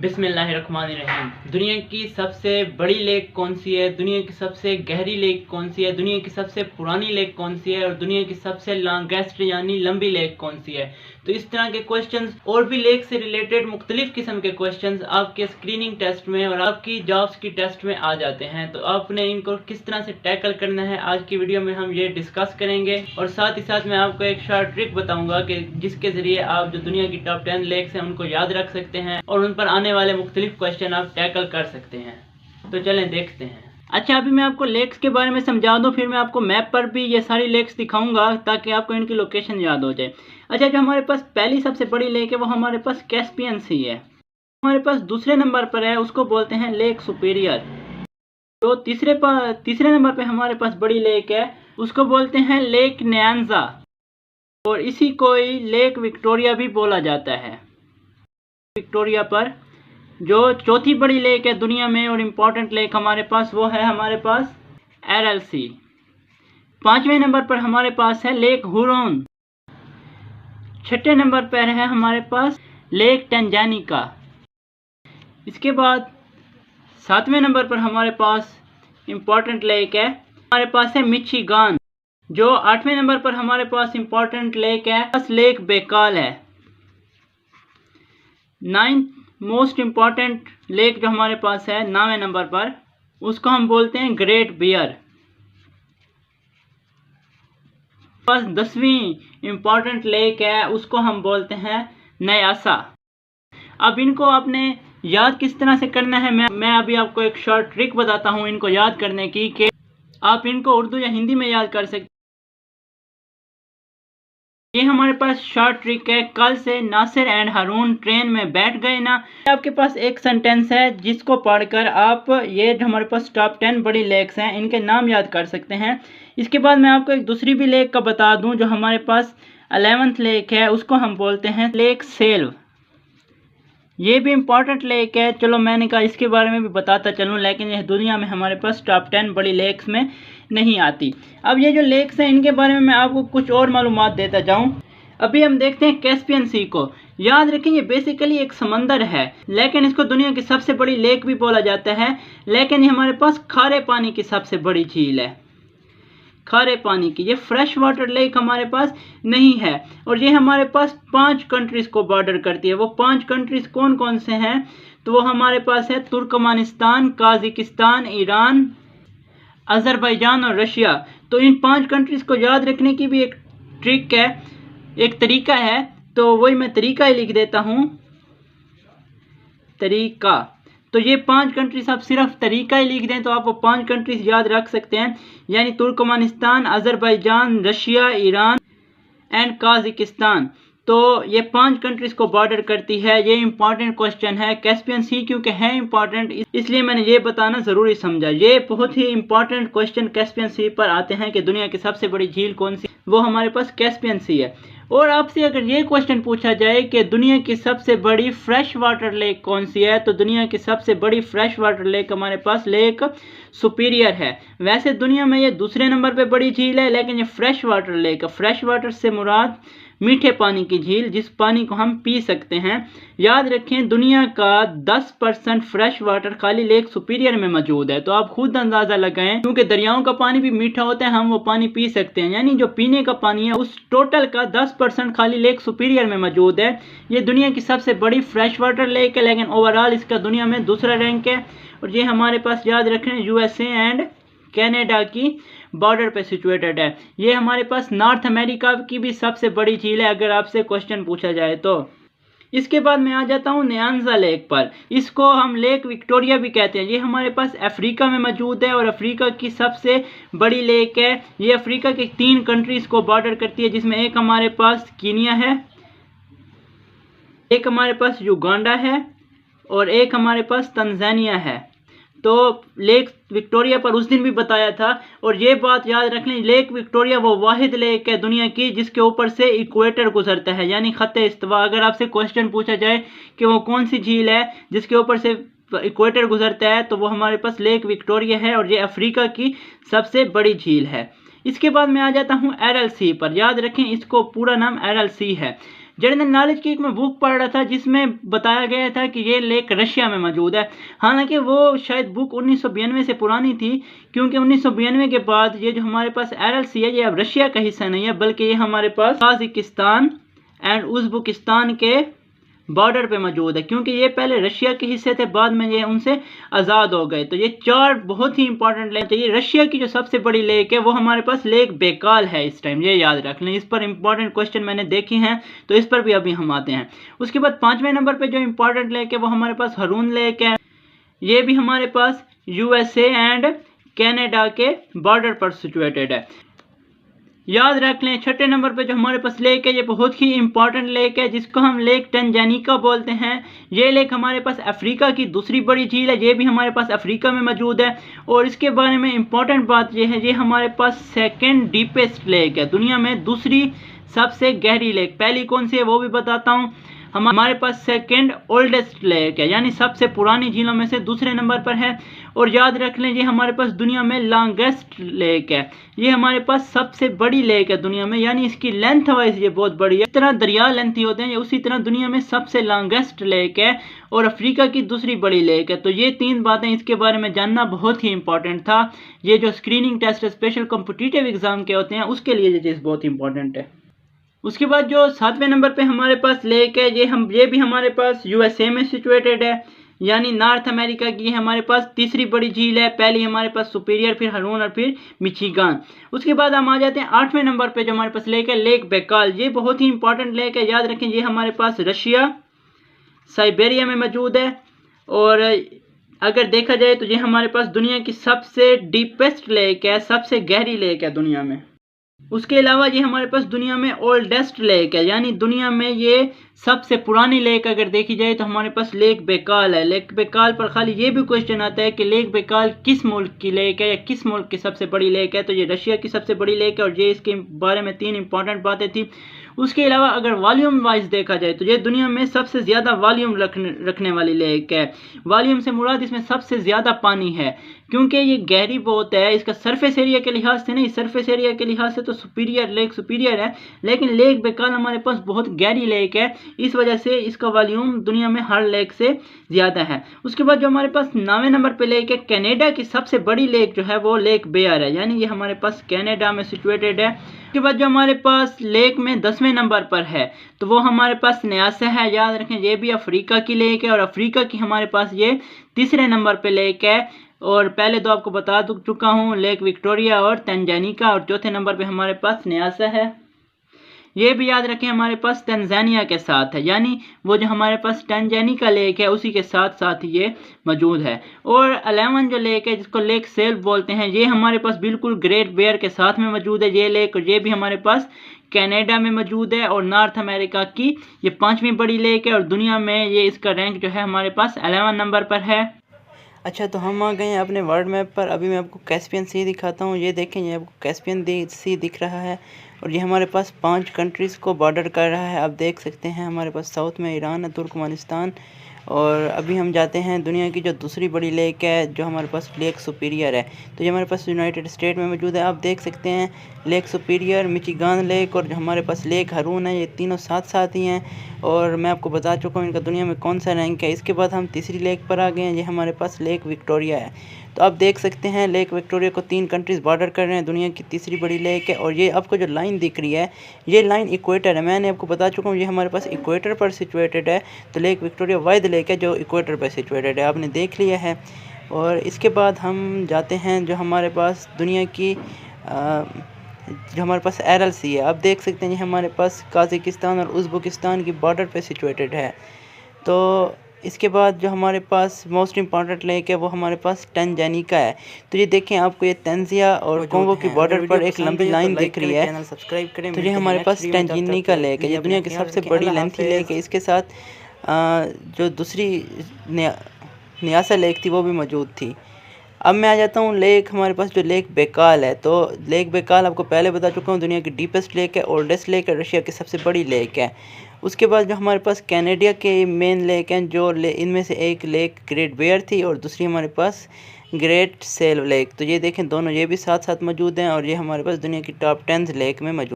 बिस्मिल्लाहिर्रहमानिर्रहीम। दुनिया की सबसे बड़ी लेक कौन सी है, दुनिया की सबसे गहरी लेक कौन सी है, दुनिया की सबसे पुरानी लेक कौन सी है और दुनिया की सबसे लॉन्गेस्ट यानी लंबी लेक कौन सी है। तो इस तरह के क्वेश्चंस और भी लेक से रिलेटेड मुख्तलिफ किस्म के क्वेश्चंस आपके स्क्रीनिंग टेस्ट में और आपकी जॉब्स की टेस्ट में आ जाते हैं। तो आपने इनको किस तरह से टैकल करना है आज की वीडियो में हम ये डिस्कस करेंगे और साथ ही साथ मैं आपको एक शॉर्ट ट्रिक बताऊंगा कि जिसके जरिए आप जो दुनिया की टॉप 10 लेक्स हैं उनको याद रख सकते हैं और उन पर आने वाले मुख्तलिफ क्वेश्चन आप टैकल कर सकते हैं। तो चलें देखते हैं। अच्छा, अभी मैं आपको लेक्स के बारे में समझा दूं, फिर मैं आपको मैप पर भी ये सारी लेक्स दिखाऊंगा ताकि आपको इनकी लोकेशन याद हो जाए। अच्छा, जो हमारे पास पहली सबसे बड़ी लेक है वो हमारे पास कैस्पियन सी है। हमारे पास दूसरे नंबर पर है उसको बोलते हैं लेक सुपीरियर। जो तीसरे नंबर पे हमारे पास बड़ी लेक है उसको बोलते हैं लेक न्यांजा और इसी को ही लेक विक्टोरिया भी बोला जाता है। विक्टोरिया पर जो चौथी बड़ी लेक है दुनिया में और इम्पोर्टेंट लेक हमारे पास वो है हमारे पास एरल सी। पांचवें नंबर पर हमारे पास है लेक हुरोन। छठे नंबर पर है हमारे पास लेक टंजानिका। इसके बाद सातवें नंबर पर हमारे पास इम्पोर्टेंट लेक है हमारे पास है मिचिगान। जो आठवें नंबर पर हमारे पास इम्पोर्टेंट लेक है लेक बेकाल है। नाइन्थ मोस्ट इम्पॉर्टेंट लेक जो हमारे पास है 9वें नंबर पर उसको हम बोलते हैं ग्रेट बियर। पास 10वीं इम्पॉर्टेंट लेक है उसको हम बोलते हैं न्यासा। अब इनको आपने याद किस तरह से करना है मैं अभी आपको एक शॉर्ट ट्रिक बताता हूं इनको याद करने की कि आप इनको उर्दू या हिंदी में याद कर सकते। ये हमारे पास शॉर्ट ट्रिक है। कल से नासिर एंड हारून ट्रेन में बैठ गए ना, आपके पास एक सेंटेंस है जिसको पढ़कर आप ये जो हमारे पास टॉप 10 बड़ी लेक्स हैं इनके नाम याद कर सकते हैं। इसके बाद मैं आपको एक दूसरी भी लेक का बता दूं जो हमारे पास 11th लेक है उसको हम बोलते हैं लेक सेल्व। ये भी इम्पॉर्टेंट लेक है। चलो मैंने कहा इसके बारे में भी बताता चलूँ, लेकिन यह दुनिया में हमारे पास टॉप 10 बड़ी लेक्स में नहीं आती। अब ये जो लेक्स हैं इनके बारे में मैं आपको कुछ और मालूमात देता जाऊँ। अभी हम देखते हैं कैस्पियन सी को। याद रखें ये बेसिकली एक समंदर है लेकिन इसको दुनिया की सबसे बड़ी लेक भी बोला जाता है। लेकिन ये हमारे पास खारे पानी की सबसे बड़ी झील है, खारे पानी की। ये फ्रेश वाटर लेक हमारे पास नहीं है और ये हमारे पास 5 कंट्रीज को बॉर्डर करती है। वो 5 कंट्रीज कौन कौन से हैं? तो वो हमारे पास है तुर्कमानिस्तान, काजिकिस्तान, ईरान, अजरबैजान और रशिया। तो इन 5 कंट्रीज को याद रखने की भी एक ट्रिक है, एक तरीका है। तो वही मैं तरीका ही लिख देता हूँ, तरीका। तो ये 5 कंट्रीज आप सिर्फ तरीका ही लिख दें तो आप वो 5 कंट्रीज याद रख सकते हैं, यानी Turkmenistan, Azerbaijan, Russia, Iran and Kazakhstan. तो ये 5 कंट्रीज को बॉर्डर करती है। ये इंपॉर्टेंट क्वेश्चन है। कैस्पियन सी क्योंकि है इंपॉर्टेंट इसलिए मैंने ये बताना ज़रूरी समझा। ये बहुत ही इंपॉर्टेंट क्वेश्चन कैस्पियन सी पर आते हैं कि दुनिया की सबसे बड़ी झील कौन सी, वो हमारे पास कैस्पियन सी है। और आपसे अगर ये क्वेश्चन पूछा जाए कि दुनिया की सबसे बड़ी फ्रेश वाटर लेक कौन सी है, तो दुनिया की सबसे बड़ी फ्रेश वाटर लेक हमारे पास लेक सुपीरियर है। वैसे दुनिया में ये दूसरे नंबर पे बड़ी झील है लेकिन ये फ्रेश वाटर लेक है। फ्रेश वाटर से मुराद मीठे पानी की झील, जिस पानी को हम पी सकते हैं। याद रखें दुनिया का 10% फ्रेश वाटर खाली लेक सुपीरियर में मौजूद है। तो आप खुद अंदाज़ा लगाएं, क्योंकि दरियाओं का पानी भी मीठा होता है, हम वो पानी पी सकते हैं। यानी जो पीने का पानी है उस टोटल का 10% खाली लेक सुपीरियर में मौजूद है। ये दुनिया की सबसे बड़ी फ्रेश वाटर लेक है लेकिन ओवरऑल इसका दुनिया में दूसरा रैंक है। और ये हमारे पास याद रखें यूएसए एंड कनाडा की बॉर्डर पे सिचुएटेड है। ये हमारे पास नॉर्थ अमेरिका की भी सबसे बड़ी झील है अगर आपसे क्वेश्चन पूछा जाए तो। इसके बाद मैं आ जाता हूँ न्यांजा लेक पर। इसको हम लेक विक्टोरिया भी कहते हैं। ये हमारे पास अफ्रीका में मौजूद है और अफ्रीका की सबसे बड़ी लेक है। ये अफ्रीका के 3 कंट्रीज को बॉर्डर करती है, जिसमें एक हमारे पास कीनिया है, एक हमारे पास युगांडा है और एक हमारे पास तंजानिया है। तो लेक विक्टोरिया पर उस दिन भी बताया था। और ये बात याद रख लें, लेक विक्टोरिया वो वाहिद लेक है दुनिया की जिसके ऊपर से इक्वेटर गुजरता है, यानी खत्ते इस्तिवा। अगर आपसे क्वेश्चन पूछा जाए कि वो कौन सी झील है जिसके ऊपर से इक्वेटर गुजरता है, तो वो हमारे पास लेक विक्टोरिया है और ये अफ्रीका की सबसे बड़ी झील है। इसके बाद मैं आ जाता हूँ एरल सी पर। याद रखें इसको पूरा नाम एरल सी है। जनरल नॉलेज की एक मैं बुक पढ़ रहा था जिसमें बताया गया था कि ये लेक रशिया में मौजूद है। हालांकि वो शायद बुक 1992 से पुरानी थी, क्योंकि 1992 के बाद ये जो हमारे पास एरल सी है ये अब रशिया का हिस्सा नहीं है, बल्कि ये हमारे पास ताजिकिस्तान एंड उज़्बेकिस्तान के बॉर्डर पे मौजूद है, क्योंकि ये पहले रशिया के हिस्से थे, बाद में ये उनसे आज़ाद हो गए। तो ये 4 बहुत ही इंपॉर्टेंट लेक। तो ये रशिया की जो सबसे बड़ी लेक है वो हमारे पास लेक बेकाल है इस टाइम, ये याद रख लें। इस पर इंपॉर्टेंट क्वेश्चन मैंने देखे हैं, तो इस पर भी अभी हम आते हैं। उसके बाद 5वें नंबर पर जो इंपॉर्टेंट लेक है वो हमारे पास हारून लेक है। ये भी हमारे पास USA एंड कैनेडा के बॉर्डर पर सिचुएटेड है। याद रख लें 6ठे नंबर पे जो हमारे पास लेक है ये बहुत ही इंपॉर्टेंट लेक है, जिसको हम लेक टंजानिका बोलते हैं। ये लेक हमारे पास अफ्रीका की दूसरी बड़ी झील है, ये भी हमारे पास अफ्रीका में मौजूद है। और इसके बारे में इंपॉर्टेंट बात ये है, ये हमारे पास सेकंड डीपेस्ट लेक है, दुनिया में दूसरी सबसे गहरी लेक। पहली कौन सी है वो भी बताता हूँ। हमारे पास सेकंड ओल्डेस्ट लेक है, यानी सबसे पुरानी झीलों में से दूसरे नंबर पर है। और याद रख लें ये हमारे पास दुनिया में लॉन्गेस्ट लेक है, ये हमारे पास सबसे बड़ी लेक है दुनिया में, यानी इसकी लेंथ वाइज ये बहुत बड़ी है। इस तरह दरिया लेंथी होते हैं, उसी तरह दुनिया में सबसे लॉन्गेस्ट लेक है और अफ्रीका की दूसरी बड़ी लेक है। तो ये 3 बातें इसके बारे में जानना बहुत ही इंपॉर्टेंट था। ये जो screening test special competitive exam के होते हैं उसके लिए ये चीज़ बहुत इंपॉर्टेंट है। उसके बाद जो 7वें नंबर पे हमारे पास लेक है ये भी हमारे पास USA में सिचुएटेड है, यानी नॉर्थ अमेरिका की हमारे पास तीसरी बड़ी झील है। पहली हमारे पास सुपीरियर, फिर हारून और फिर मिशिगन। उसके बाद हम आ जाते हैं 8वें नंबर पे जो हमारे पास लेक है लेक बेकाल। ये बहुत ही इंपॉर्टेंट लेक है, याद रखें ये हमारे पास रशिया साइबेरिया में मौजूद है। और अगर देखा जाए तो ये हमारे पास दुनिया की सबसे डीपेस्ट लेक है, सबसे गहरी लेक है दुनिया में। उसके अलावा ये हमारे पास दुनिया में ओल्डेस्ट लेक है, यानी दुनिया में ये सबसे पुरानी लेक अगर देखी जाए तो हमारे पास लेक बेकाल है। लेक बेकाल पर खाली ये भी क्वेश्चन आता है कि लेक बेकाल किस मुल्क की लेक है या किस मुल्क की सबसे बड़ी लेक है, तो ये रशिया की सबसे बड़ी लेक है। और ये इसके बारे में 3 इंपॉर्टेंट बातें थी। उसके अलावा अगर वॉल्यूम वाइज देखा जाए तो ये दुनिया में सबसे ज़्यादा वॉल्यूम रखने वाली लेक है। वॉल्यूम से मुराद इसमें सबसे ज़्यादा पानी है, क्योंकि ये गहरी बहुत है। इसका सरफेस एरिया के लिहाज से नहीं, सरफेस एरिया के लिहाज से तो लेक सुपीरियर है, लेकिन लेक बेकाल हमारे पास बहुत गहरी लेक है, इस वजह से इसका वॉल्यूम दुनिया में हर लेक से ज़्यादा है। उसके बाद जो हमारे पास 9वें नंबर पे लेक है, कनाडा की सबसे बड़ी लेक जो है वो लेक बेयर है, यानी ये हमारे पास कनाडा में सिचुएटेड है। उसके बाद जो हमारे पास लेक में 10वें नंबर पर है तो वो हमारे पास न्यासा है। याद रखें ये भी अफ्रीका की लेक है, और अफ्रीका की हमारे पास ये तीसरे नंबर पे लेक है। और पहले तो आपको बता चुका हूँ लेक विक्टोरिया और तंजानिका, और चौथे नंबर पे हमारे पास न्यासा है। ये भी याद रखें हमारे पास तंजानिया के साथ है, यानी वो जो हमारे पास तंजानिका लेक है उसी के साथ साथ ये मौजूद है। और 11 जो लेक है जिसको लेक सेल्फ बोलते हैं, ये हमारे पास बिल्कुल ग्रेट बेयर के साथ में मौजूद है ये लेक, और ये भी हमारे पास कनाडा में मौजूद है और नॉर्थ अमेरिका की ये 5वीं बड़ी लेक है। और दुनिया में ये इसका रैंक जो है हमारे पास 11 नंबर पर है। अच्छा, तो हम आ गए हैं अपने वर्ल्ड मैप पर। अभी मैं आपको कैस्पियन सी दिखाता हूँ। ये देखें, ये आपको कैस्पियन सी दिख रहा है, और ये हमारे पास 5 कंट्रीज़ को बॉर्डर कर रहा है। आप देख सकते हैं हमारे पास साउथ में ईरान है, तुर्कमेनिस्तान। और अभी हम जाते हैं दुनिया की जो दूसरी बड़ी लेक है, जो हमारे पास लेक सुपीरियर है, तो ये हमारे पास यूनाइटेड स्टेट में मौजूद है। आप देख सकते हैं लेक सुपीरियर, मिशिगन लेक और जो हमारे पास लेक हारून है, ये तीनों साथ साथ ही हैं। और मैं आपको बता चुका हूँ इनका दुनिया में कौन सा रैंक है। इसके बाद हम तीसरी लेक पर आ गए हैं, ये हमारे पास लेक विक्टोरिया है। तो आप देख सकते हैं लेक विक्टोरिया को 3 कंट्रीज़ बॉर्डर कर रहे हैं, दुनिया की तीसरी बड़ी लेक है। और ये आपको जो लाइन दिख रही है, ये लाइन इक्वेटर है। मैंने आपको बता चुका हूँ ये हमारे पास इक्वेटर पर सिचुएटेड है। तो लेक विक्टोरिया वाइड लेक है जो इक्वेटर पर सिचुएटेड है, आपने देख लिया है। और इसके बाद हम जाते हैं जो हमारे पास दुनिया की जो हमारे पास एरल सी है। आप देख सकते हैं ये हमारे पास काज़ाकिस्तान और उज़्बेकिस्तान की बॉर्डर पे सिचुएटेड है। तो इसके बाद जो हमारे पास मोस्ट इम्पॉर्टेंट लेक है वो हमारे पास तंजानिका है। तो ये देखें, आपको ये तंजिया और कोंगो की बॉर्डर पर एक लंबी लाइन दिख रही है, चैनल सब्सक्राइब करें। तो ये हमारे पास तंजानिका लेक है, ये दुनिया की सबसे बड़ी लेंथी लेक है। इसके साथ जो दूसरी न्यासा लेक थी वो भी मौजूद थी। अब मैं आ जाता हूँ लेक हमारे पास जो लेक बेकाल है। तो लेक बेकाल आपको पहले बता चुका हूँ दुनिया की डीपेस्ट लेक है, ओल्डेस्ट लेक है, रशिया की सबसे बड़ी लेक है। उसके बाद जो हमारे पास कनाडा के मेन लेक हैं, जो इनमें से एक लेक ग्रेट बेयर थी और दूसरी हमारे पास ग्रेट सेल लेक। तो ये देखें दोनों ये भी साथ साथ मौजूद हैं, और ये हमारे पास दुनिया की टॉप 10 लेक में मौजूद।